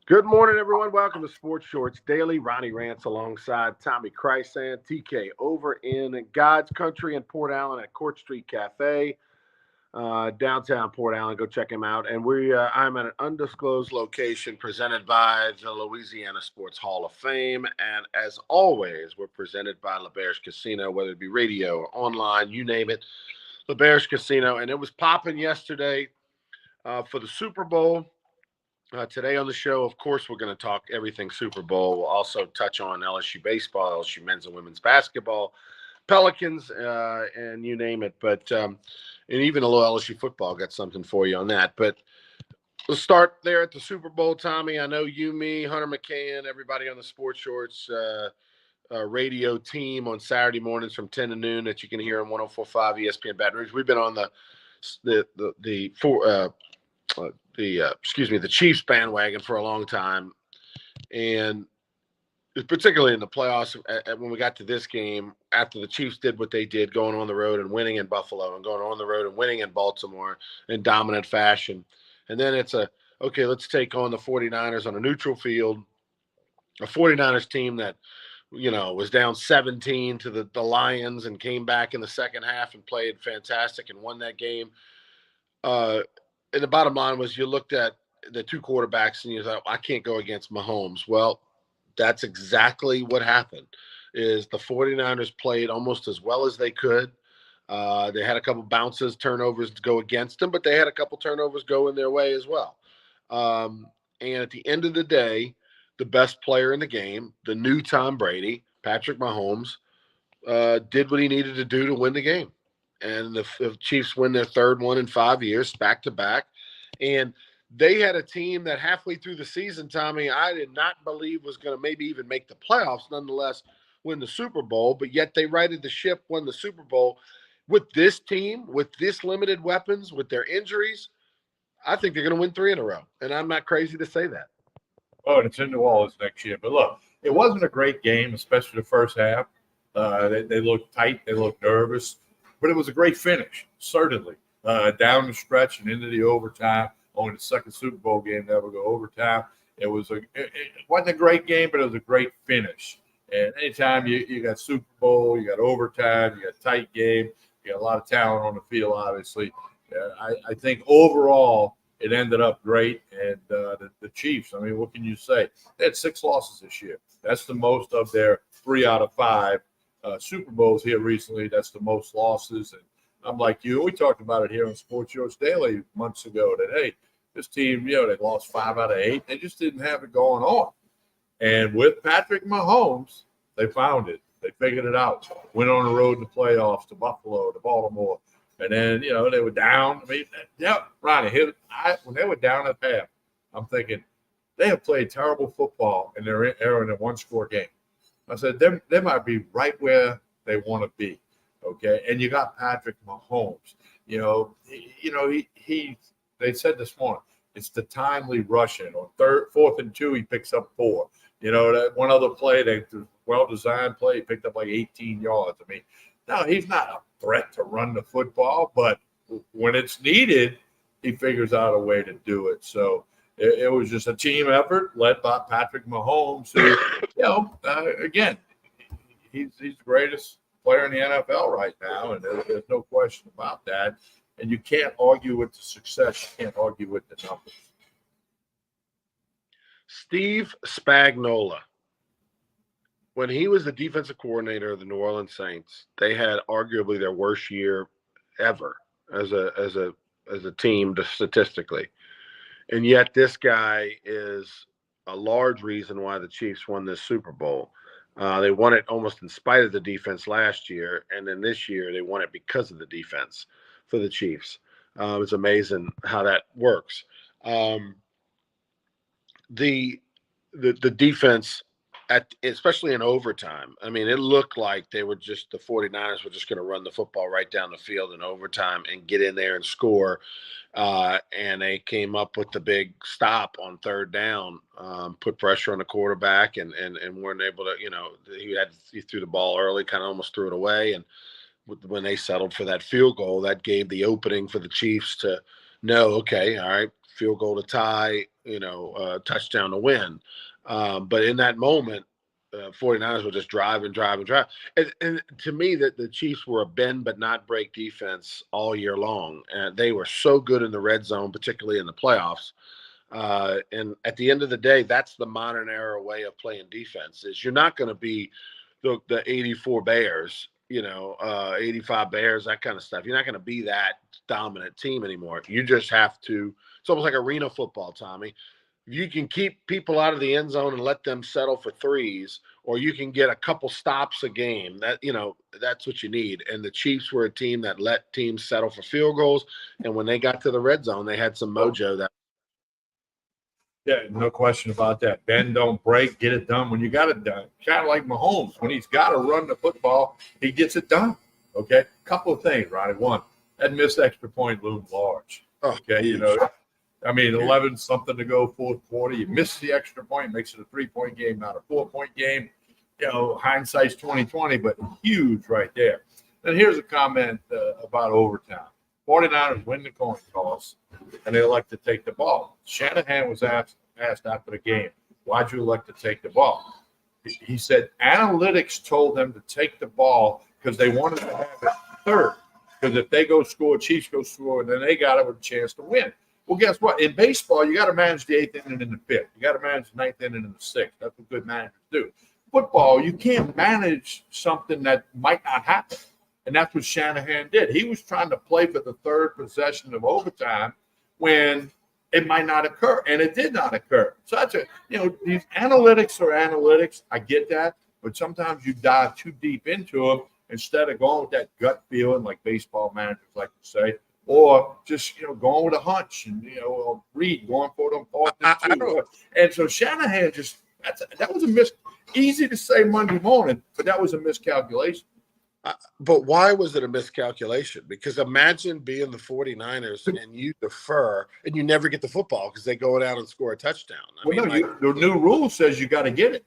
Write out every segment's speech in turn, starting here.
Good morning, everyone. Welcome to Sports Shorts Daily. Ronnie Rants alongside Tommy Krysan, TK, over in God's Country in Port Allen at Court Street Cafe, downtown Port Allen. Go check him out. And I'm at an undisclosed location presented by the Louisiana Sports Hall of Fame. And as always, we're presented by LaBerge Casino, whether it be radio or online, you name it. LaBerge Casino. And it was popping yesterday for the Super Bowl. Today on the show, of course, we're going to talk everything Super Bowl. We'll also touch on LSU baseball, LSU men's and women's basketball, Pelicans, and you name it. But and even a little LSU football, got something for you on that. But let's start there at the Super Bowl, Tommy. I know you, me, Hunter McCann, everybody on the Sports Shorts radio team on Saturday mornings from 10 to noon that you can hear on 104.5 ESPN Baton Rouge. We've been on the Chiefs bandwagon for a long time, and particularly in the playoffs. When we got to this game, after the Chiefs did what they did, going on the road and winning in Buffalo, and going on the road and winning in Baltimore in dominant fashion, and then it's okay, let's take on the 49ers on a neutral field, a 49ers team that was down 17 to the Lions and came back in the second half and played fantastic and won that game. And the bottom line was, you looked at the two quarterbacks and you thought, I can't go against Mahomes. Well, that's exactly what happened. Is the 49ers played almost as well as they could. They had a couple bounces, turnovers to go against them, but they had a couple turnovers go in their way as well. And at the end of the day, the best player in the game, the new Tom Brady, Patrick Mahomes, did what he needed to do to win the game. And the Chiefs win their third one in 5 years, back to back. And they had a team that halfway through the season, Tommy, I did not believe was going to maybe even make the playoffs, nonetheless win the Super Bowl. But yet they righted the ship, won the Super Bowl. With this team, with this limited weapons, with their injuries, I think they're going to win 3 in a row. And I'm not crazy to say that. Oh, and it's in New Orleans next year. But look, it wasn't a great game, especially the first half. They looked tight. They looked nervous. But it was a great finish, certainly. Down the stretch and into the overtime. Only the second Super Bowl game to ever go overtime. It wasn't a great game, but it was a great finish. And anytime you got Super Bowl, you got overtime, you got tight game, you got a lot of talent on the field, obviously. I think overall it ended up great. And the Chiefs, I mean, what can you say? They had 6 losses this year. That's the most of their 3 out of 5 Super Bowls here recently. That's the most losses. And I'm like you. We talked about it here on Sports Shorts Daily months ago that, hey, this team, they lost 5 out of 8. They just didn't have it going on. And with Patrick Mahomes, they found it. They figured it out. Went on the road in the playoffs to Buffalo, to Baltimore. And then, they were down. I mean, Ronnie, when they were down at half, I'm thinking, they have played terrible football and they're in a one-score game. I said, they might be right where they want to be, okay? And you got Patrick Mahomes. They said this morning, it's the timely rushing. On 4th and 2, he picks up 4. That one other play, well-designed play, he picked up like 18 yards. I mean, no, he's not a threat to run the football, but when it's needed, he figures out a way to do it. So it was just a team effort led by Patrick Mahomes, who, again, he's the greatest player in the NFL right now, and there's no question about that. And you can't argue with the success. You can't argue with the numbers. Steve Spagnuolo, when he was the defensive coordinator of the New Orleans Saints, they had arguably their worst year ever as a team statistically. And yet this guy is a large reason why the Chiefs won this Super Bowl. They won it almost in spite of the defense last year, and then this year they won it because of the defense for the Chiefs. It's amazing how that works. The defense, especially in overtime, I mean, it looked like the 49ers were just going to run the football right down the field in overtime and get in there and score. And they came up with the big stop on 3rd down, put pressure on the quarterback and weren't able to, he threw the ball early, kind of almost threw it away. And when they settled for that field goal, that gave the opening for the Chiefs to No, okay, all right, field goal to tie, touchdown to win. But in that moment, 49ers were just drive and drive and drive. And to me, that the Chiefs were a bend but not break defense all year long. And they were so good in the red zone, particularly in the playoffs. And at the end of the day, that's the modern era way of playing defense. Is you're not going to be the 84 Bears, 85 Bears, that kind of stuff. You're not going to be that dominant team anymore. You just have to. It's almost like arena football, Tommy. You can keep people out of the end zone and let them settle for threes, or you can get a couple stops a game. That's what you need. And the Chiefs were a team that let teams settle for field goals. And when they got to the red zone, they had some mojo that. Yeah, no question about that. Bend, don't break, get it done when you got it done. Kind of like Mahomes. When he's got to run the football, he gets it done. Okay? Couple of things, Ronnie. One, that missed extra point loomed large. Okay? Huge. 11 something to go, fourth quarter. You miss the extra point, makes it a 3-point game, not a 4-point game. Hindsight's 2020, but huge right there. And here's a comment about overtime. 49ers win the coin toss, and they elect to take the ball. Shanahan was asked after the game, why'd you elect to take the ball? He said analytics told them to take the ball because they wanted to have it third. Because if they go score, Chiefs go score, and then they got a chance to win. Well, guess what? In baseball, you got to manage the 8th inning and the 5th. You got to manage the 9th inning and the 6th. That's what good managers do. Football, you can't manage something that might not happen. And that's what Shanahan did. He was trying to play for the third possession of overtime when it might not occur, and it did not occur. So that's these analytics are analytics. I get that, but sometimes you dive too deep into them instead of going with that gut feeling, like baseball managers like to say, or just going with a hunch and Reed going for them 4th and 2. And so Shanahan that was a easy to say Monday morning, but that was a miscalculation. But why was it a miscalculation? Because imagine being the 49ers and you defer and you never get the football because they go down and score a touchdown. The new rule says you got to get it.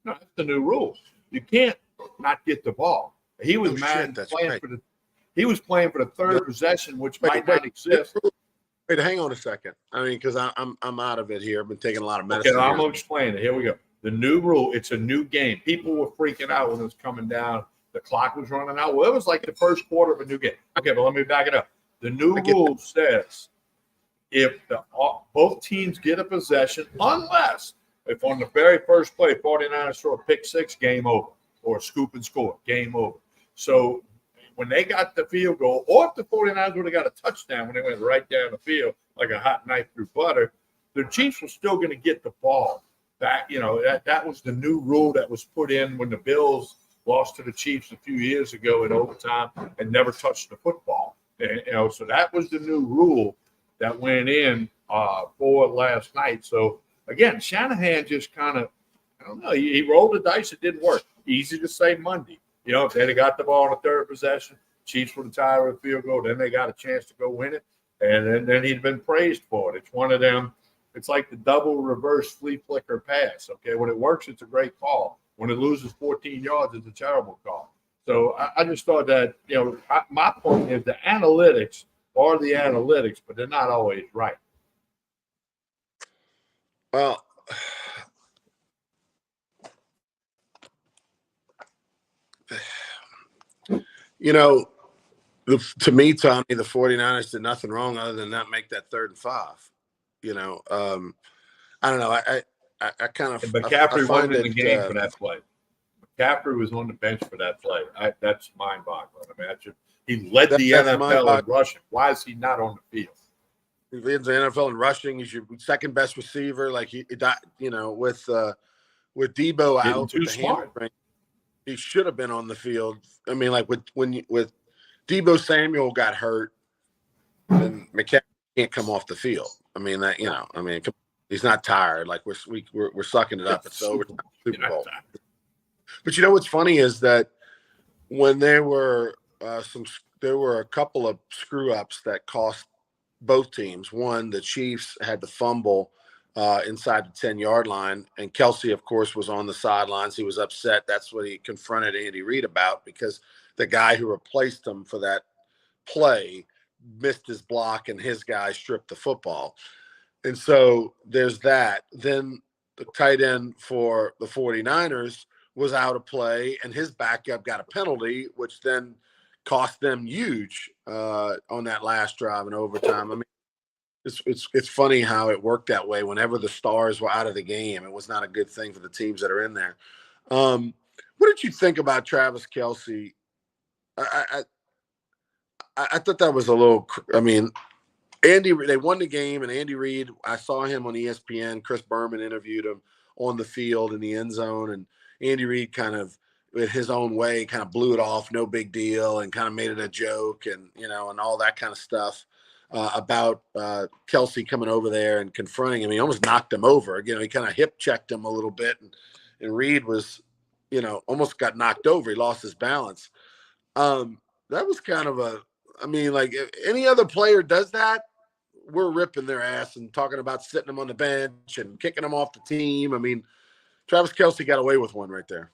No, that's the new rule. You can't not get the ball. He was playing for the third possession, which might not exist. Wait, hang on a second. Because I'm out of it here. I've been taking a lot of medicine. Okay, I'm gonna explain it. Here we go. The new rule. It's a new game. People were freaking out when it was coming down. The clock was running out. Well, it was like the first quarter of a new game. Okay, but let me back it up. The new rule says if both teams get a possession, unless if on the very first play, 49ers throw a pick six, game over, or a scoop and score, game over. So when they got the field goal, or if the 49ers would have got a touchdown when they went right down the field like a hot knife through butter, the Chiefs were still going to get the ball back. That was the new rule that was put in when the Bills lost to the Chiefs a few years ago in overtime and never touched the football. And, so that was the new rule that went in for last night. So, again, Shanahan just kind of, I don't know, he rolled the dice. It didn't work. Easy to say Monday. If they'd have got the ball in the third possession, Chiefs would have tied with a field goal. Then they got a chance to go win it. And then he'd been praised for it. It's one of them. It's like the double reverse flea flicker pass. Okay, when it works, it's a great call. When it loses 14 yards, it's a terrible call. So I just thought that, my point is the analytics are the analytics, but they're not always right. Well, to me, Tommy, the 49ers did nothing wrong other than not make that 3rd and 5. I don't know. I kind of. McCaffrey wasn't in the game for that play. McCaffrey was on the bench for that play. That's mind-boggling. He led the NFL in rushing. Why is he not on the field? He leads the NFL in rushing. He's your second best receiver. Like with Debo out, too smart. He should have been on the field. With Debo Samuel got hurt, then McCaffrey can't come off the field. He's not tired. Like we're sucking it up. It's over. Super Bowl. But what's funny is that when there were a couple of screw ups that cost both teams. One, the Chiefs had the fumble inside the 10-yard line, and Kelsey, of course, was on the sidelines. He was upset. That's what he confronted Andy Reid about, because the guy who replaced him for that play missed his block and his guy stripped the football. And so there's that. Then the tight end for the 49ers was out of play, and his backup got a penalty, which then cost them huge on that last drive in overtime. I mean, it's funny how it worked that way. Whenever the stars were out of the game, it was not a good thing for the teams that are in there. What did you think about Travis Kelce? I thought that was a little. I mean, they won the game, and Andy Reid, I saw him on ESPN. Chris Berman interviewed him on the field in the end zone, and Andy Reid kind of, with his own way, kind of blew it off, no big deal, and kind of made it a joke, and and all that kind of stuff about Kelce coming over there and confronting him. He almost knocked him over. He kind of hip checked him a little bit, and Reid was, almost got knocked over. He lost his balance. That was kind of like if any other player does that, we're ripping their ass and talking about sitting them on the bench and kicking them off the team. I mean, Travis Kelce got away with one right there.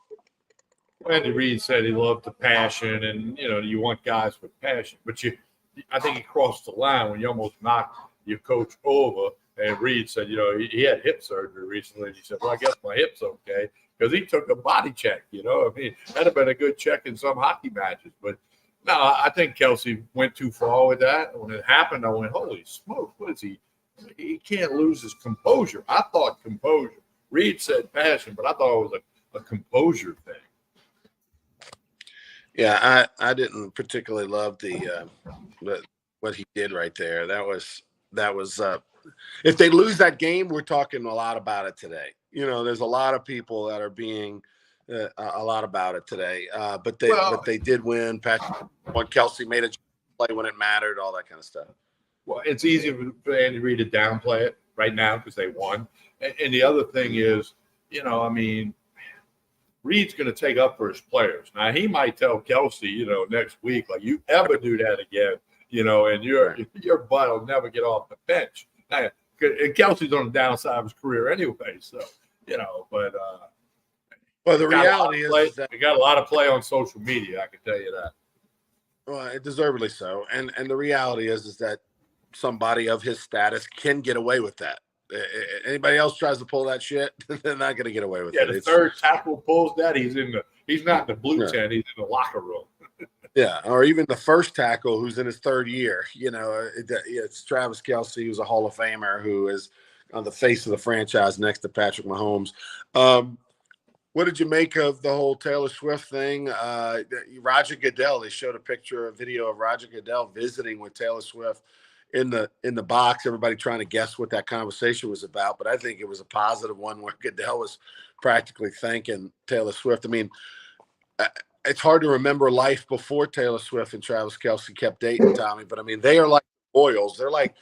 Andy Reid said he loved the passion, and you want guys with passion. But I think he crossed the line when you almost knocked your coach over. And Reid said, he had hip surgery recently. And he said, well, I guess my hip's okay, because he took a body check. I mean, that'd have been a good check in some hockey matches, but. No, I think Kelce went too far with that. When it happened, I went, holy smoke, what is he? He can't lose his composure. I thought composure. Reid said passion, but I thought it was a composure thing. Yeah, I didn't particularly love the what he did right there. That was if they lose that game, we're talking a lot about it today. There's a lot of people that are being a lot about it today, but they did win. Kelce made a play when it mattered, all that kind of stuff. Well, it's easy for Andy Reid to downplay it right now because they won. And the other thing is, I mean, Reid's going to take up for his players. Now, he might tell Kelce, next week, like, you ever do that again, and your butt will never get off the bench. Now, and Kelce's on the downside of his career anyway, so, but well, the reality is that we got a lot of play on social media. I can tell you that. Well, deservedly so, and the reality is that somebody of his status can get away with that. Anybody else tries to pull that shit, they're not going to get away with it. Yeah, the third tackle pulls that. He's not in the blue tent. He's in the locker room. Yeah, or even the first tackle who's in his third year. It's Travis Kelce, who's a Hall of Famer, who is on the face of the franchise next to Patrick Mahomes. What did you make of the whole Taylor Swift thing? Roger Goodell, they showed a video of Roger Goodell visiting with Taylor Swift in the box. Everybody trying to guess what that conversation was about, but I think it was a positive one where Goodell was practically thanking Taylor Swift. I mean, it's hard to remember life before Taylor Swift and Travis Kelce kept dating, Tommy, but I mean, they are like royals. They're like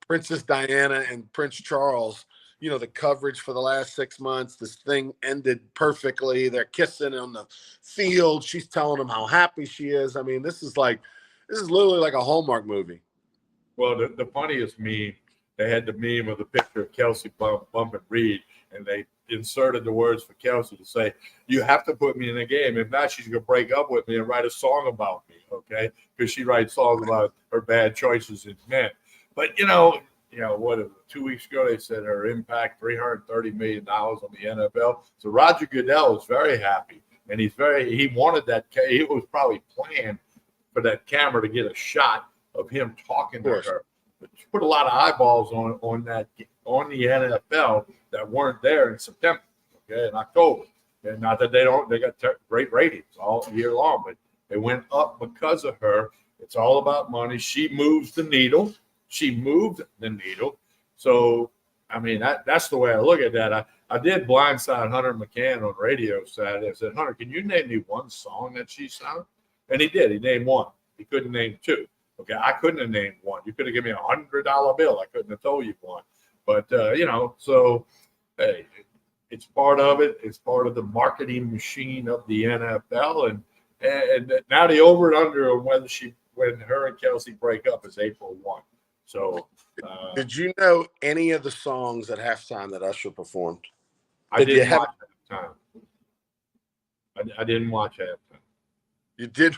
Princess Diana and Prince Charles. The coverage for the last 6 months, this thing ended perfectly. They're kissing on the field. She's telling him how happy she is. I mean, this is literally like a Hallmark movie. Well, the funniest meme, they had the meme of the picture of Kelce bumping Reid, and they inserted the words for Kelce to say, you have to put me in the game. If not, she's going to break up with me and write a song about me, okay? Because she writes songs about her bad choices in men. But, what, 2 weeks ago, they said her impact, $330 million on the NFL. So Roger Goodell is very happy, and he wanted that. He was probably planned for that camera to get a shot of him talking to her. But you put a lot of eyeballs on the NFL that weren't there in September, okay, in October. And not that they got great ratings all year long, but they went up because of her. It's all about money. She moves the needle. So, I mean, that's the way I look at that. I did blindside Hunter McCann on radio Saturday. I said, Hunter, can you name me one song that she sung? And he did. He named one. He couldn't name two. Okay, I couldn't have named one. You could have given me $100 bill. I couldn't have told you one. But, so, hey, it's part of it. It's part of the marketing machine of the NFL. And now the over and under on when her and Kelce break up is April 1. So, did you know any of the songs at halftime that Usher performed? I didn't watch halftime. I didn't watch halftime. You did?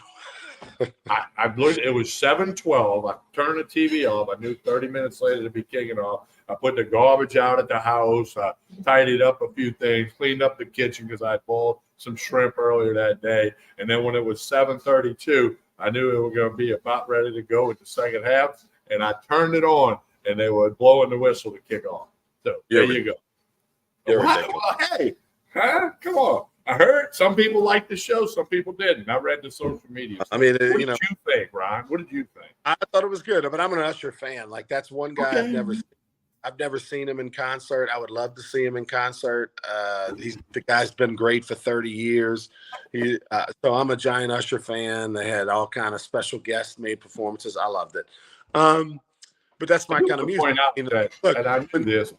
I looked. It was 7:12. I turned the TV off. I knew 30 minutes later to be kicking off. I put the garbage out at the house. I tidied up a few things, cleaned up the kitchen because I boiled some shrimp earlier that day. And then when it was 7:32, I knew we were going to be about ready to go with the second half. And I turned it on, and they were blowing the whistle to kick off. So there you go. Hey, come on. I heard some people liked the show, some people didn't. I read the social media. I mean, what did you think, Ryan? What did you think? I thought it was good, but I'm an Usher fan. Like, that's one guy Okay. I've never seen him in concert. I would love to see him in concert. The guy's been great for 30 years. So I'm a giant Usher fan. They had all kind of special guests made performances. I loved it. But that's my kind of music. Point out that, look, and I knew this.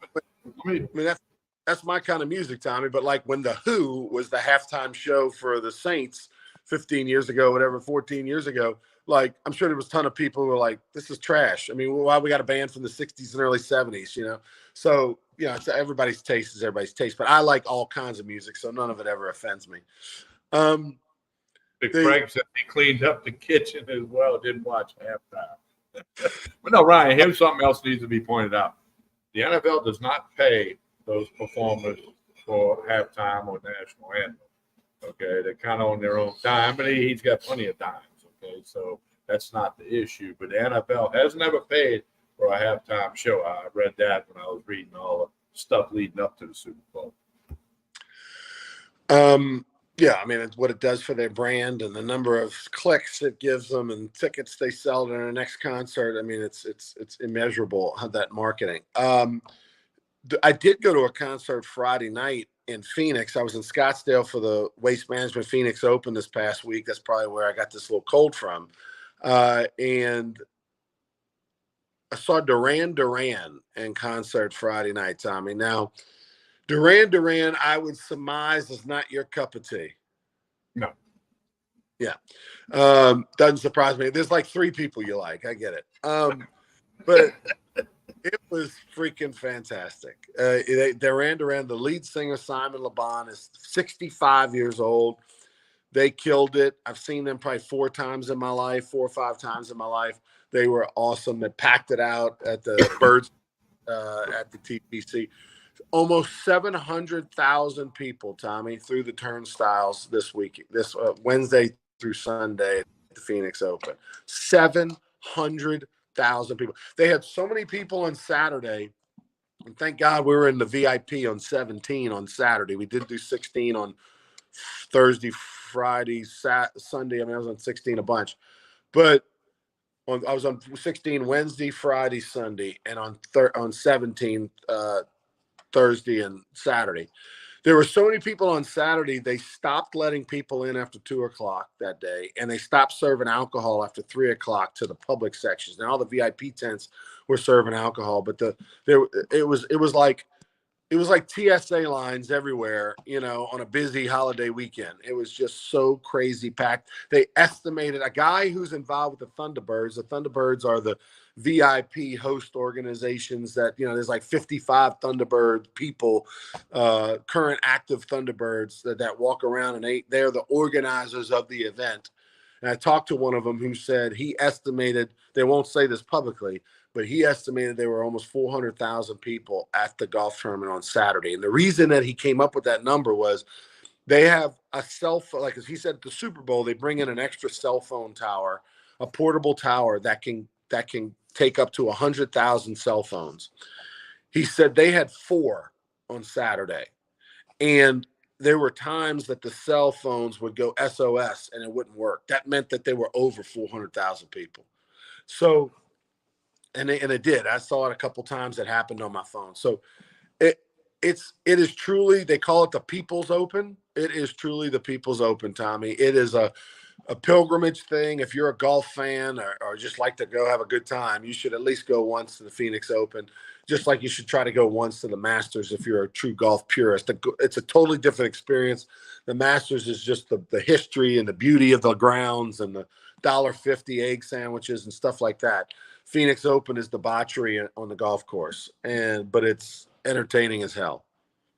That's my kind of music, Tommy. But like when The Who was the halftime show for the Saints 15 years ago, whatever, 14 years ago, like I'm sure there was a ton of people who were like, this is trash. I mean, why we got a band from the 60s and early 70s, you know? So, you know, everybody's taste is everybody's taste. But I like all kinds of music, so none of it ever offends me. Craig said he cleaned up the kitchen as well, didn't watch halftime. But no, Ryan, here's something else needs to be pointed out. The NFL does not pay those performers for halftime or national anthem. Okay, they're kind of on their own time, and he's got plenty of dimes. Okay, so that's not the issue. But the NFL has never paid for a halftime show. I read that when I was reading all the stuff leading up to the Super Bowl. Yeah, I mean, it's what it does for their brand and the number of clicks it gives them and tickets they sell to their next concert. I mean, it's immeasurable, that marketing. I did go to a concert Friday night in Phoenix. I was in Scottsdale for the Waste Management Phoenix Open this past week. That's probably where I got this little cold from. And I saw Duran Duran in concert Friday night, Tommy. Now, Duran, I would surmise, is not your cup of tea. No. Yeah. Doesn't surprise me. There's like 3 people you like. I get it. But it was freaking fantastic. Duran Duran, the lead singer, Simon Le Bon, is 65 years old. They killed it. I've seen them probably 4 or 5 times in my life. They were awesome. They packed it out at the Birds at the TPC. Almost 700,000 people, Tommy, through the turnstiles this Wednesday through Sunday at the Phoenix Open. 700,000 people. They had so many people on Saturday, and thank God we were in the VIP on 17 on Saturday. We did do 16 on Thursday, Friday, Sunday. I mean, I was on 16 a bunch, but I was on 16 Wednesday, Friday, Sunday, and on 17 Thursday and Saturday. There were so many people on Saturday, they stopped letting people in after 2:00 that day, and they stopped serving alcohol after 3:00 to the public sections. Now all the VIP tents were serving alcohol, but it was like TSA lines everywhere, you know, on a busy holiday weekend. It was just so crazy packed. They estimated a guy who's involved with the Thunderbirds. The Thunderbirds are the VIP host organizations that, you know, there's like 55 Thunderbird people, current active Thunderbirds that walk around, and they're the organizers of the event. And I talked to one of them who said he estimated, they won't say this publicly, but he estimated there were almost 400,000 people at the golf tournament on Saturday. And the reason that he came up with that number was they have a cell phone, like as he said at the Super Bowl, they bring in an extra cell phone tower, a portable tower that can take up to 100,000 cell phones. He said they had 4 on Saturday. And there were times that the cell phones would go SOS and it wouldn't work. That meant that they were over 400,000 people. So, and it did. I saw it a couple times. It happened on my phone. So it is truly, they call it the People's Open. It is truly the People's Open, Tommy. It is a pilgrimage thing. If you're a golf fan or just like to go have a good time, you should at least go once to the Phoenix Open, just like you should try to go once to the Masters if you're a true golf purist. It's a totally different experience. The Masters is just the history and the beauty of the grounds and the $1.50 egg sandwiches and stuff like that. Phoenix Open is debauchery on the golf course, but it's entertaining as hell.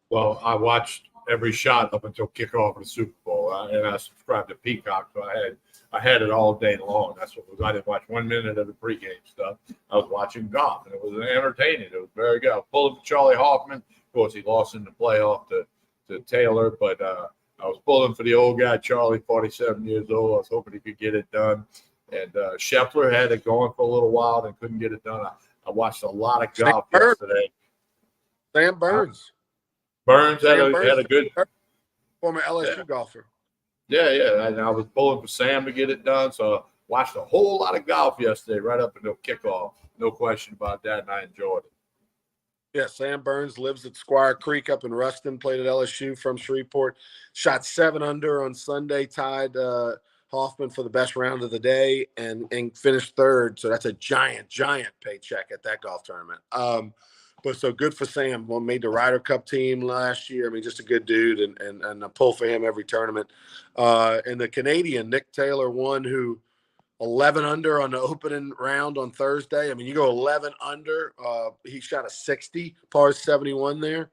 Well, I watched every shot up until kickoff of the Super Bowl, and I subscribed to Peacock, so I had I had it all day long. That's what it was. I didn't watch 1 minute of the pregame stuff. I was watching golf, and it was entertaining. It was very good. I was pulling for Charlie Hoffman. Of course, he lost in the playoff to Taylor, but I was pulling for the old guy, Charlie, 47 years old. I was hoping he could get it done. And Scheffler had it going for a little while and couldn't get it done. I watched a lot of golf yesterday. Sam Burns. Burns had a good former LSU golfer. Yeah. And I was pulling for Sam to get it done. So I watched a whole lot of golf yesterday right up until kickoff. No question about that, and I enjoyed it. Yeah, Sam Burns lives at Squire Creek up in Ruston, played at LSU from Shreveport, shot 7 under on Sunday, tied Hoffman for the best round of the day and finished third. So that's a giant paycheck at that golf tournament. But so good for Sam. Well, made the Ryder Cup team last year. I mean, just a good dude and a pull for him every tournament. And the Canadian, Nick Taylor, won, who 11 under on the opening round on Thursday. I mean, you go 11 under. He shot a 60, par 71 there.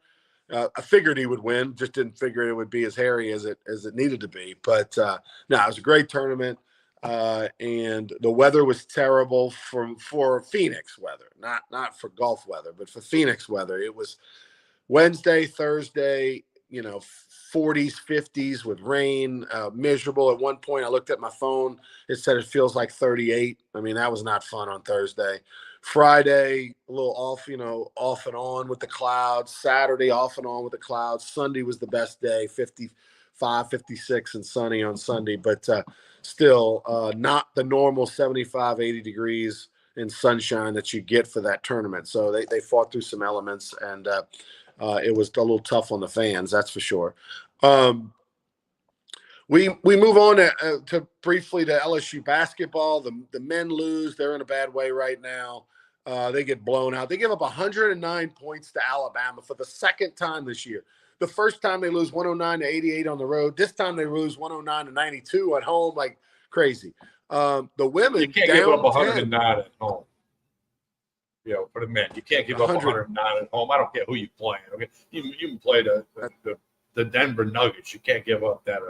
I figured he would win. Just didn't figure it would be as hairy as it needed to be. But no, it was a great tournament. And the weather was terrible for Phoenix weather, not for golf weather, but for Phoenix weather. It was Wednesday, Thursday, 40s, 50s with rain, miserable. At one point, I looked at my phone. It said it feels like 38. I mean, that was not fun on Thursday. Friday, a little off and on with the clouds. Saturday, off and on with the clouds. Sunday was the best day, 55, 56 and sunny on Sunday, but still not the normal 75, 80 degrees in sunshine that you get for that tournament. So they fought through some elements, and it was a little tough on the fans, that's for sure. We move on to briefly to LSU basketball. The men lose. They're in a bad way right now. They get blown out. They give up 109 points to Alabama for the second time this year. The first time they lose 109-88 on the road. This time they lose 109-92 at home, like crazy. The women, you can't give up 109 at home. For the men, you can't give up 109 at home. I don't care who you play. Okay, you can play the Denver Nuggets. You can't give up that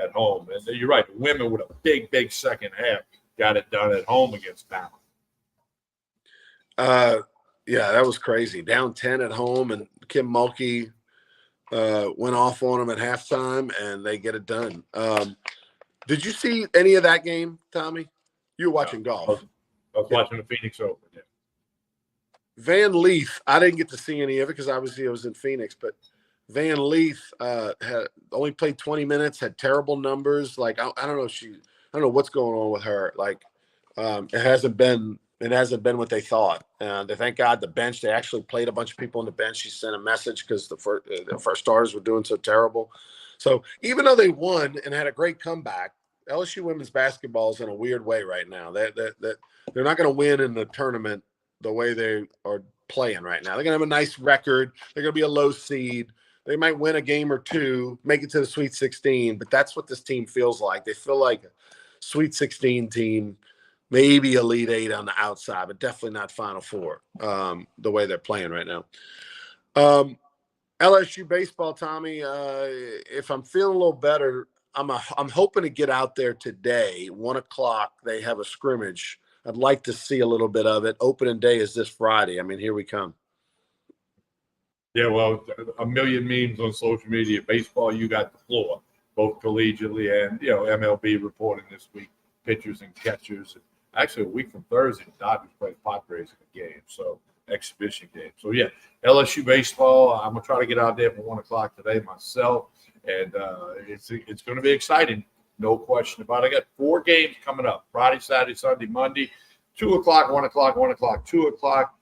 at home. And you're right. The women with a big second half got it done at home against Bama. Yeah, that was crazy. Down 10 at home, and Kim Mulkey went off on them at halftime, and they get it done. Did you see any of that game, Tommy? You were watching golf. I was watching the Phoenix Open. Yeah. Van Leaf, I didn't get to see any of it because obviously I was in Phoenix, but Van Leaf had only played 20 minutes, had terrible numbers. Like, I don't know what's going on with her. Like, it hasn't been what they thought. They thank God the bench, they actually played a bunch of people on the bench. She sent a message because the first starters were doing so terrible. So even though they won and had a great comeback, LSU women's basketball is in a weird way right now. They're not going to win in the tournament the way they are playing right now. They're going to have a nice record. They're going to be a low seed. They might win a game or two, make it to the Sweet 16, but that's what this team feels like. They feel like a Sweet 16 team, maybe Elite 8 on the outside, but definitely not Final Four, the way they're playing right now. LSU baseball, Tommy, if I'm feeling a little better, I'm hoping to get out there today, 1 o'clock. They have a scrimmage. I'd like to see a little bit of it. Opening day is this Friday. I mean, here we come. Yeah, well, a million memes on social media. Baseball, you got the floor, both collegiately and, MLB reporting this week, pitchers and catchers. Actually, a week from Thursday, the Dodgers play Padres in a game, so exhibition game. So, yeah, LSU baseball, I'm going to try to get out there for 1 o'clock today myself, and it's going to be exciting. No question about it. I got 4 games coming up: Friday, Saturday, Sunday, Monday, 2 o'clock, 1 o'clock, 1 o'clock, 2 o'clock.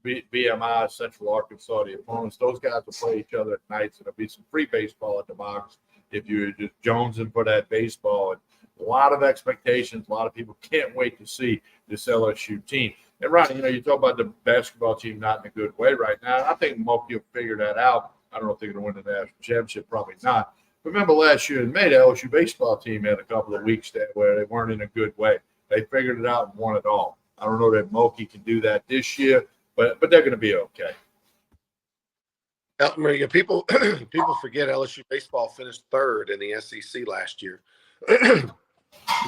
BMI, Central Arkansas, the opponents. Those guys will play each other at night, so there'll be some free baseball at the box if you're just jonesing for that baseball. And a lot of expectations. A lot of people can't wait to see this LSU team. And, Ronnie, you talk about the basketball team not in a good way right now. I think Mulkey will figure that out. I don't know if they're going to win the national championship. Probably not. Remember last year in May, the LSU baseball team had a couple of weeks there where they weren't in a good way. They figured it out and won it all. I don't know that Mulkey can do that this year, but they're going to be okay. People forget LSU baseball finished 3rd in the SEC last year.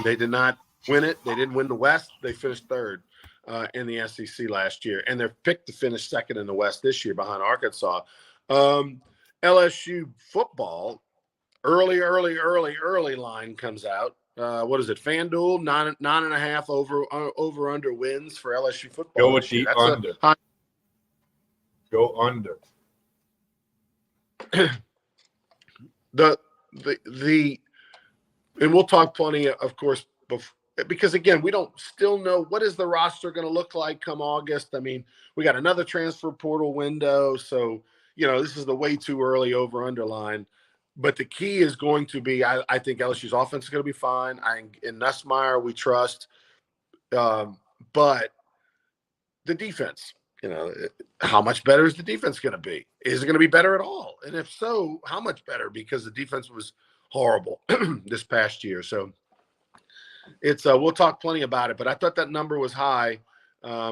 They did not win it. They didn't win the West. They finished third in the SEC last year, and they're picked to finish second in the West this year behind Arkansas. LSU football, early line comes out. What is it? FanDuel, 9.5 over under wins for LSU football. Go with the under. Go under. And we'll talk plenty, of course, because again, we don't still know what is the roster going to look like come August. I mean, we got another transfer portal window, so this is the way too early over underline. But the key is going to be, I think LSU's offense is going to be fine. In Nussmeier, we trust, but the defense. How much better is the defense going to be? Is it going to be better at all? And if so, how much better? Because the defense was horrible this past year. So it's we'll talk plenty about it, but I thought that number was high.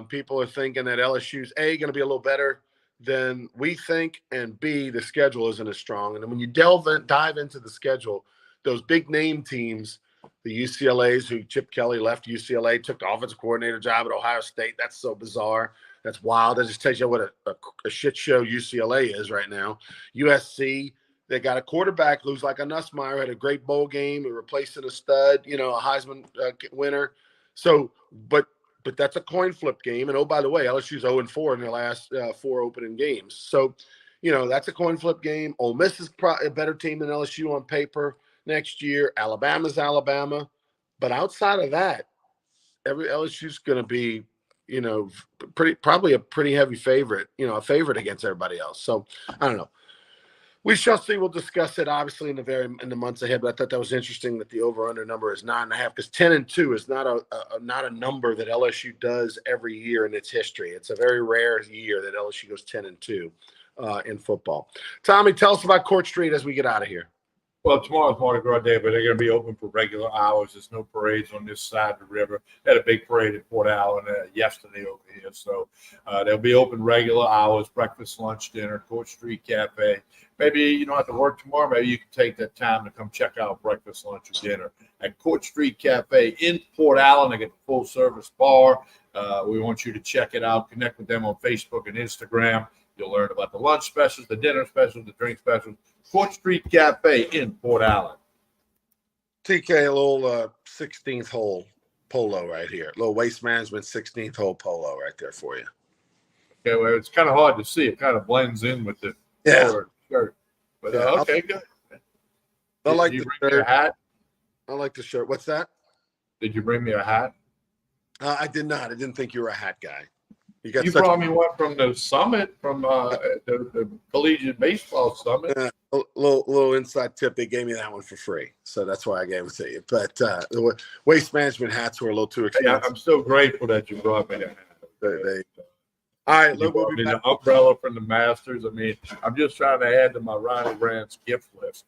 People are thinking that LSU's A, going to be a little better than we think, and B, the schedule isn't as strong. And then when you dive into the schedule, those big name teams, the UCLA's, who Chip Kelly left UCLA, took the offensive coordinator job at Ohio State. That's so bizarre. That's wild. That just tells you what a shit show UCLA is right now. USC, they got a quarterback who's like a Nussmeier, had a great bowl game, replacing a stud, a Heisman winner. So, but that's a coin flip game. And, oh, by the way, LSU's 0-4 in their last 4 opening games. So, that's a coin flip game. Ole Miss is probably a better team than LSU on paper next year. Alabama's Alabama. But outside of that, LSU's going to be, probably a pretty heavy favorite, a favorite against everybody else. So I don't know. We shall see. We'll discuss it obviously in the months ahead. But I thought that was interesting that the over/under number is 9.5, because 10-2 is not a number that LSU does every year in its history. It's a very rare year that LSU goes 10-2 in football. Tommy, tell us about Court Street as we get out of here. Well, tomorrow's Mardi Gras Day, but they're going to be open for regular hours. There's no parades on this side of the river. They had a big parade at Port Allen yesterday over here. So they'll be open regular hours, breakfast, lunch, dinner, Court Street Cafe. Maybe you don't have to work tomorrow. Maybe you can take that time to come check out breakfast, lunch, or dinner at Court Street Cafe in Port Allen. They get the full-service bar. We want you to check it out. Connect with them on Facebook and Instagram. You'll learn about the lunch specials, the dinner specials, the drink specials. Court Street Cafe in Port Allen. TK, a little 16th hole polo right here. A little Waste Management 16th hole polo right there for you. Okay, well, it's kind of hard to see. It kind of blends in with the shirt. But okay, good. I like the shirt. Me a hat? I like the shirt. What's that? Did you bring me a hat? I did not. I didn't think you were a hat guy. You brought me one from the summit, from the collegiate baseball summit. A little inside tip. They gave me that one for free, so that's why I gave it to you. But the Waste Management hats were a little too expensive. Yeah, I'm still grateful that you brought me that hat. All right, look, we'll be back. The umbrella from the Masters. I mean, I'm just trying to add to my Ronnie Grant's gift list.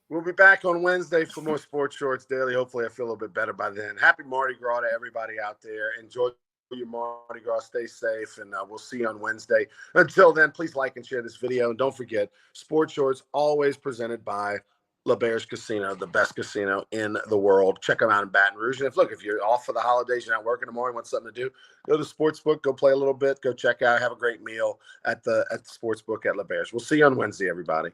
We'll be back on Wednesday for more Sports Shorts Daily. Hopefully, I feel a little bit better by then. Happy Mardi Gras to everybody out there. Enjoy your Mardi Gras. Stay safe, and we'll see you on Wednesday. Until then, please like and share this video. And don't forget, Sports Shorts always presented by LeBare's Casino, the best casino in the world. Check them out in Baton Rouge. And if you're off for the holidays, you're not working tomorrow, you want something to do, go to the Sportsbook, go play a little bit, go check out, have a great meal at the Sportsbook at LeBare's. We'll see you on Wednesday, everybody.